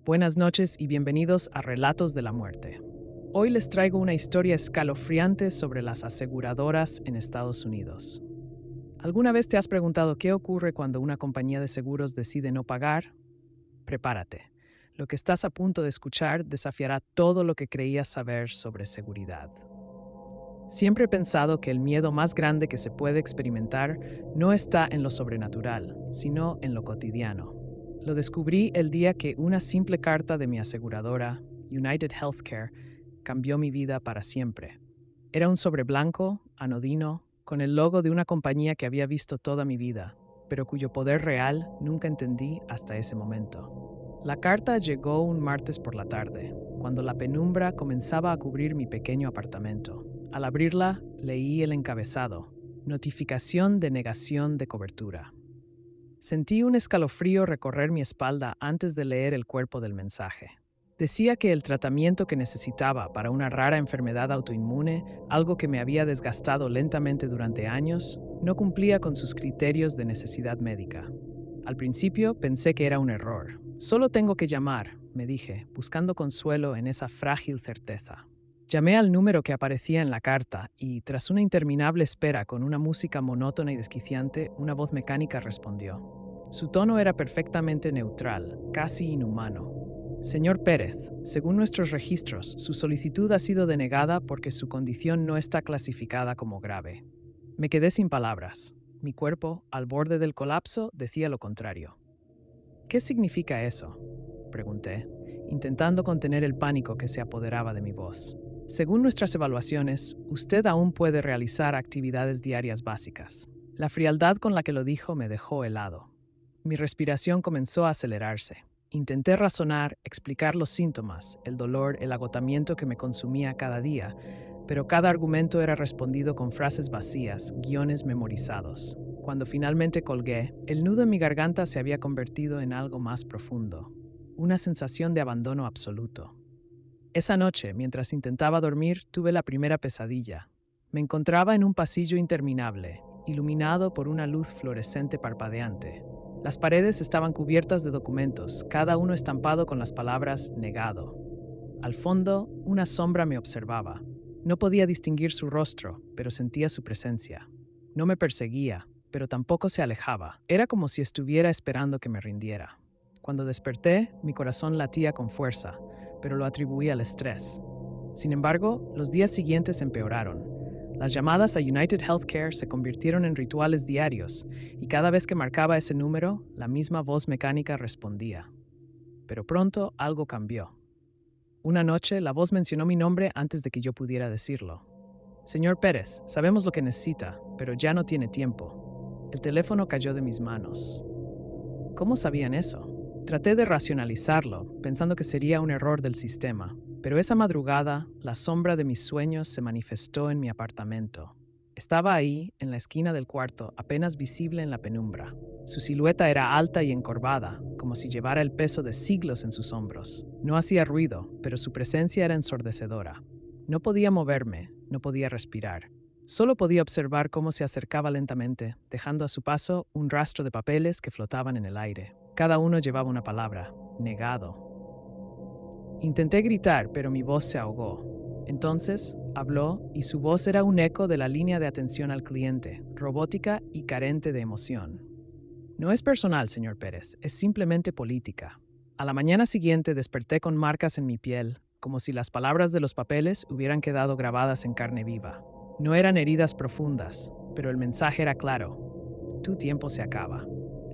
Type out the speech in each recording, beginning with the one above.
Buenas noches y bienvenidos a Relatos de la Muerte. Hoy les traigo una historia escalofriante sobre las aseguradoras en Estados Unidos. ¿Alguna vez te has preguntado qué ocurre cuando una compañía de seguros decide no pagar? Prepárate. Lo que estás a punto de escuchar desafiará todo lo que creías saber sobre seguridad. Siempre he pensado que el miedo más grande que se puede experimentar no está en lo sobrenatural, sino en lo cotidiano. Lo descubrí el día que una simple carta de mi aseguradora, United Healthcare, cambió mi vida para siempre. Era un sobre blanco, anodino, con el logo de una compañía que había visto toda mi vida, pero cuyo poder real nunca entendí hasta ese momento. La carta llegó un martes por la tarde, cuando la penumbra comenzaba a cubrir mi pequeño apartamento. Al abrirla, leí el encabezado: Notificación de negación de cobertura. Sentí un escalofrío recorrer mi espalda antes de leer el cuerpo del mensaje. Decía que el tratamiento que necesitaba para una rara enfermedad autoinmune, algo que me había desgastado lentamente durante años, no cumplía con sus criterios de necesidad médica. Al principio pensé que era un error. Solo tengo que llamar, me dije, buscando consuelo en esa frágil certeza. Llamé al número que aparecía en la carta y, tras una interminable espera con una música monótona y desquiciante, una voz mecánica respondió. Su tono era perfectamente neutral, casi inhumano. Señor Pérez, según nuestros registros, su solicitud ha sido denegada porque su condición no está clasificada como grave. Me quedé sin palabras. Mi cuerpo, al borde del colapso, decía lo contrario. ¿Qué significa eso?, pregunté, intentando contener el pánico que se apoderaba de mi voz. Según nuestras evaluaciones, usted aún puede realizar actividades diarias básicas. La frialdad con la que lo dijo me dejó helado. Mi respiración comenzó a acelerarse. Intenté razonar, explicar los síntomas, el dolor, el agotamiento que me consumía cada día, pero cada argumento era respondido con frases vacías, guiones memorizados. Cuando finalmente colgué, el nudo en mi garganta se había convertido en algo más profundo, una sensación de abandono absoluto. Esa noche, mientras intentaba dormir, tuve la primera pesadilla. Me encontraba en un pasillo interminable, iluminado por una luz fluorescente parpadeante. Las paredes estaban cubiertas de documentos, cada uno estampado con las palabras negado. Al fondo, una sombra me observaba. No podía distinguir su rostro, pero sentía su presencia. No me perseguía, pero tampoco se alejaba. Era como si estuviera esperando que me rindiera. Cuando desperté, mi corazón latía con fuerza, pero lo atribuí al estrés. Sin embargo, los días siguientes empeoraron. Las llamadas a United Healthcare se convirtieron en rituales diarios, y cada vez que marcaba ese número, la misma voz mecánica respondía. Pero pronto algo cambió. Una noche, la voz mencionó mi nombre antes de que yo pudiera decirlo. Señor Pérez, sabemos lo que necesita, pero ya no tiene tiempo. El teléfono cayó de mis manos. ¿Cómo sabían eso? Traté de racionalizarlo, pensando que sería un error del sistema, pero esa madrugada, la sombra de mis sueños se manifestó en mi apartamento. Estaba ahí, en la esquina del cuarto, apenas visible en la penumbra. Su silueta era alta y encorvada, como si llevara el peso de siglos en sus hombros. No hacía ruido, pero su presencia era ensordecedora. No podía moverme, no podía respirar. Solo podía observar cómo se acercaba lentamente, dejando a su paso un rastro de papeles que flotaban en el aire. Cada uno llevaba una palabra: negado. Intenté gritar, pero mi voz se ahogó. Entonces, habló, y su voz era un eco de la línea de atención al cliente, robótica y carente de emoción. No es personal, señor Pérez, es simplemente política. A la mañana siguiente desperté con marcas en mi piel, como si las palabras de los papeles hubieran quedado grabadas en carne viva. No eran heridas profundas, pero el mensaje era claro: tu tiempo se acaba.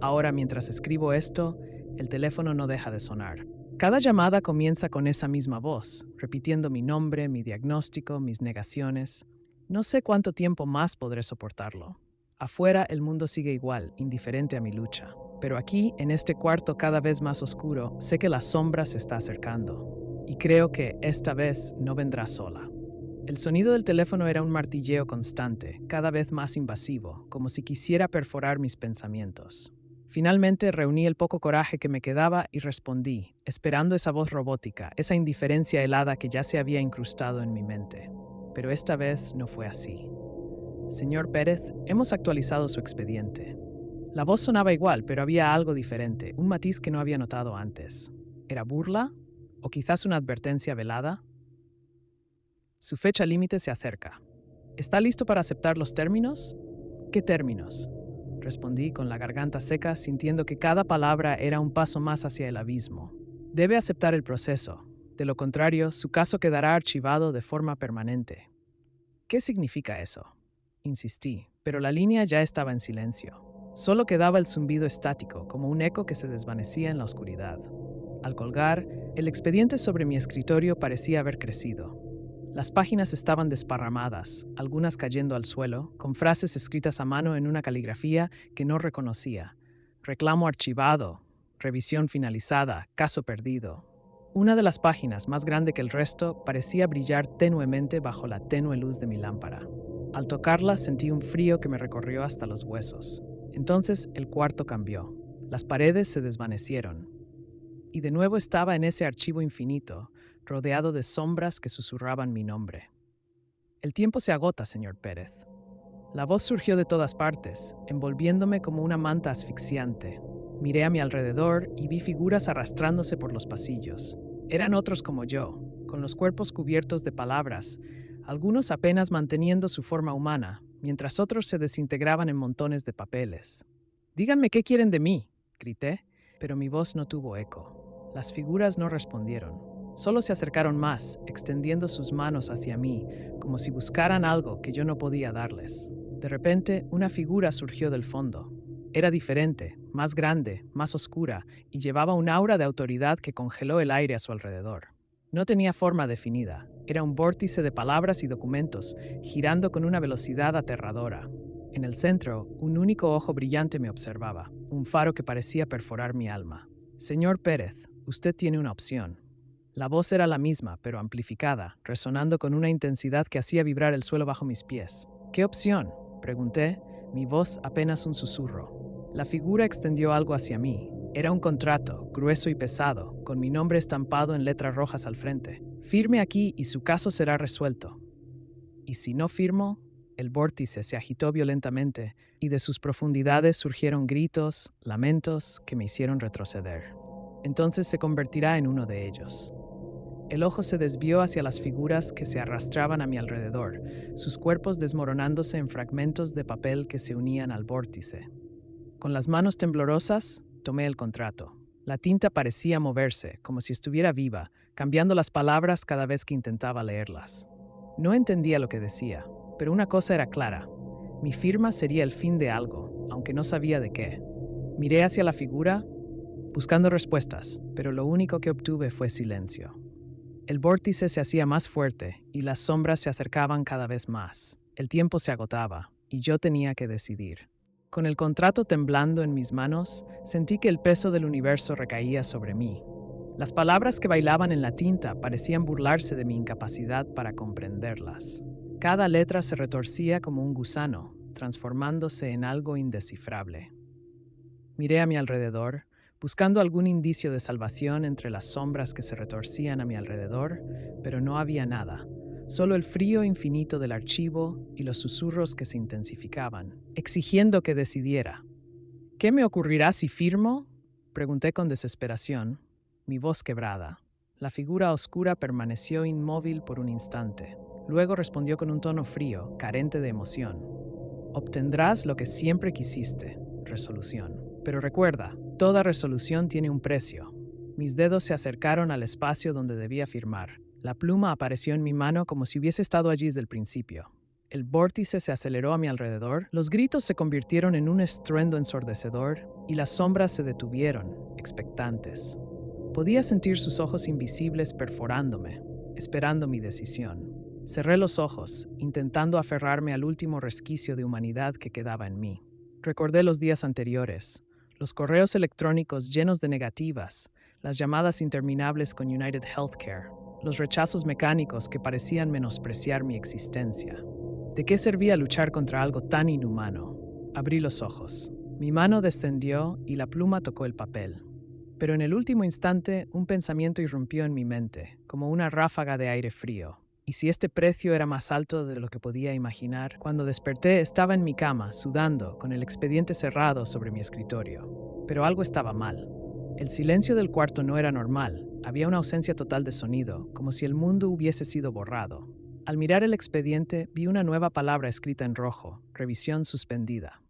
Ahora, mientras escribo esto, el teléfono no deja de sonar. Cada llamada comienza con esa misma voz, repitiendo mi nombre, mi diagnóstico, mis negaciones. No sé cuánto tiempo más podré soportarlo. Afuera, el mundo sigue igual, indiferente a mi lucha. Pero aquí, en este cuarto cada vez más oscuro, sé que la sombra se está acercando. Y creo que esta vez no vendrá sola. El sonido del teléfono era un martilleo constante, cada vez más invasivo, como si quisiera perforar mis pensamientos. Finalmente reuní el poco coraje que me quedaba y respondí, esperando esa voz robótica, esa indiferencia helada que ya se había incrustado en mi mente. Pero esta vez no fue así. Señor Pérez, hemos actualizado su expediente. La voz sonaba igual, pero había algo diferente, un matiz que no había notado antes. ¿Era burla? ¿O quizás una advertencia velada? Su fecha límite se acerca. ¿Está listo para aceptar los términos? ¿Qué términos? Respondí con la garganta seca, sintiendo que cada palabra era un paso más hacia el abismo. Debe aceptar el proceso. De lo contrario, su caso quedará archivado de forma permanente. ¿Qué significa eso? Insistí, pero la línea ya estaba en silencio. Solo quedaba el zumbido estático, como un eco que se desvanecía en la oscuridad. Al colgar, el expediente sobre mi escritorio parecía haber crecido. Las páginas estaban desparramadas, algunas cayendo al suelo, con frases escritas a mano en una caligrafía que no reconocía. Reclamo archivado, revisión finalizada, caso perdido. Una de las páginas, más grande que el resto, parecía brillar tenuemente bajo la tenue luz de mi lámpara. Al tocarla sentí un frío que me recorrió hasta los huesos. Entonces el cuarto cambió. Las paredes se desvanecieron. Y de nuevo estaba en ese archivo infinito, rodeado de sombras que susurraban mi nombre. El tiempo se agota, señor Pérez. La voz surgió de todas partes, envolviéndome como una manta asfixiante. Miré a mi alrededor y vi figuras arrastrándose por los pasillos. Eran otros como yo, con los cuerpos cubiertos de palabras, algunos apenas manteniendo su forma humana, mientras otros se desintegraban en montones de papeles. «Díganme qué quieren de mí», grité, pero mi voz no tuvo eco. Las figuras no respondieron. Solo se acercaron más, extendiendo sus manos hacia mí, como si buscaran algo que yo no podía darles. De repente, una figura surgió del fondo. Era diferente, más grande, más oscura, y llevaba un aura de autoridad que congeló el aire a su alrededor. No tenía forma definida. Era un vórtice de palabras y documentos, girando con una velocidad aterradora. En el centro, un único ojo brillante me observaba, un faro que parecía perforar mi alma. «Señor Pérez, usted tiene una opción». La voz era la misma, pero amplificada, resonando con una intensidad que hacía vibrar el suelo bajo mis pies. «¿Qué opción?», pregunté, mi voz apenas un susurro. La figura extendió algo hacia mí. Era un contrato, grueso y pesado, con mi nombre estampado en letras rojas al frente. «Firme aquí y su caso será resuelto». ¿Y si no firmo? El vórtice se agitó violentamente y de sus profundidades surgieron gritos, lamentos que me hicieron retroceder. Entonces se convertirá en uno de ellos. El ojo se desvió hacia las figuras que se arrastraban a mi alrededor, sus cuerpos desmoronándose en fragmentos de papel que se unían al vórtice. Con las manos temblorosas, tomé el contrato. La tinta parecía moverse, como si estuviera viva, cambiando las palabras cada vez que intentaba leerlas. No entendía lo que decía, pero una cosa era clara. Mi firma sería el fin de algo, aunque no sabía de qué. Miré hacia la figura, buscando respuestas, pero lo único que obtuve fue silencio. El vórtice se hacía más fuerte y las sombras se acercaban cada vez más. El tiempo se agotaba y yo tenía que decidir. Con el contrato temblando en mis manos, sentí que el peso del universo recaía sobre mí. Las palabras que bailaban en la tinta parecían burlarse de mi incapacidad para comprenderlas. Cada letra se retorcía como un gusano, transformándose en algo indescifrable. Miré a mi alrededor, buscando algún indicio de salvación entre las sombras que se retorcían a mi alrededor, pero no había nada, solo el frío infinito del archivo y los susurros que se intensificaban, exigiendo que decidiera. «¿Qué me ocurrirá si firmo?», pregunté con desesperación, mi voz quebrada. La figura oscura permaneció inmóvil por un instante. Luego respondió con un tono frío, carente de emoción. «Obtendrás lo que siempre quisiste, resolución. Pero recuerda, toda resolución tiene un precio». Mis dedos se acercaron al espacio donde debía firmar. La pluma apareció en mi mano como si hubiese estado allí desde el principio. El vórtice se aceleró a mi alrededor, los gritos se convirtieron en un estruendo ensordecedor y las sombras se detuvieron, expectantes. Podía sentir sus ojos invisibles perforándome, esperando mi decisión. Cerré los ojos, intentando aferrarme al último resquicio de humanidad que quedaba en mí. Recordé los días anteriores, los correos electrónicos llenos de negativas, las llamadas interminables con United Healthcare, los rechazos mecánicos que parecían menospreciar mi existencia. ¿De qué servía luchar contra algo tan inhumano? Abrí los ojos. Mi mano descendió y la pluma tocó el papel. Pero en el último instante, un pensamiento irrumpió en mi mente, como una ráfaga de aire frío. ¿Y si este precio era más alto de lo que podía imaginar? Cuando desperté, estaba en mi cama, sudando, con el expediente cerrado sobre mi escritorio. Pero algo estaba mal. El silencio del cuarto no era normal. Había una ausencia total de sonido, como si el mundo hubiese sido borrado. Al mirar el expediente, vi una nueva palabra escrita en rojo: revisión suspendida.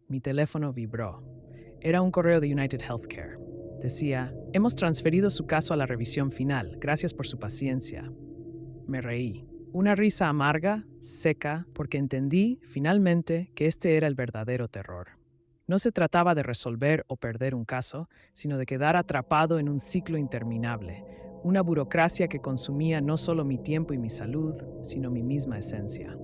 Mi teléfono vibró. Era un correo de United Healthcare. Decía: hemos transferido su caso a la revisión final. Gracias por su paciencia. Me reí. Una risa amarga, seca, porque entendí, finalmente, que este era el verdadero terror. No se trataba de resolver o perder un caso, sino de quedar atrapado en un ciclo interminable, una burocracia que consumía no solo mi tiempo y mi salud, sino mi misma esencia.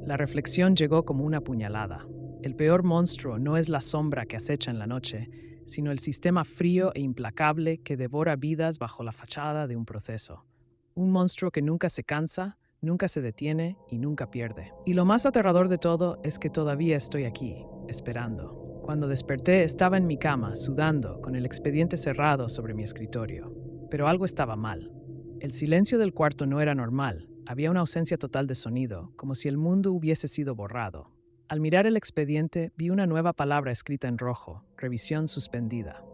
La reflexión llegó como una puñalada. El peor monstruo no es la sombra que acecha en la noche, sino el sistema frío e implacable que devora vidas bajo la fachada de un proceso. Un monstruo que nunca se cansa, nunca se detiene y nunca pierde. Y lo más aterrador de todo es que todavía estoy aquí, esperando. Cuando desperté estaba en mi cama, sudando, con el expediente cerrado sobre mi escritorio. Pero algo estaba mal. El silencio del cuarto no era normal. Había una ausencia total de sonido, como si el mundo hubiese sido borrado. Al mirar el expediente, vi una nueva palabra escrita en rojo: revisión suspendida.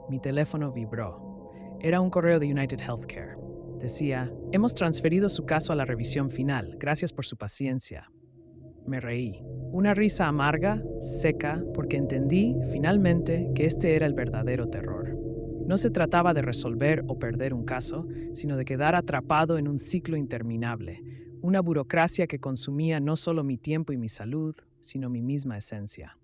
Mi teléfono vibró. Era un correo de United Healthcare. Decía: hemos transferido su caso a la revisión final. Gracias por su paciencia. Me reí. Una risa amarga, seca, porque entendí, finalmente, que este era el verdadero terror. No se trataba de resolver o perder un caso, sino de quedar atrapado en un ciclo interminable, una burocracia que consumía no solo mi tiempo y mi salud, sino mi misma esencia.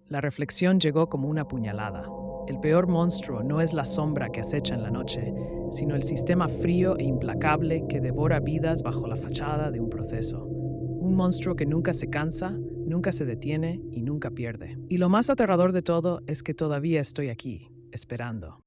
La reflexión llegó como una puñalada. El peor monstruo no es la sombra que acecha en la noche, sino el sistema frío e implacable que devora vidas bajo la fachada de un proceso. Un monstruo que nunca se cansa, nunca se detiene y nunca pierde. Y lo más aterrador de todo es que todavía estoy aquí, esperando.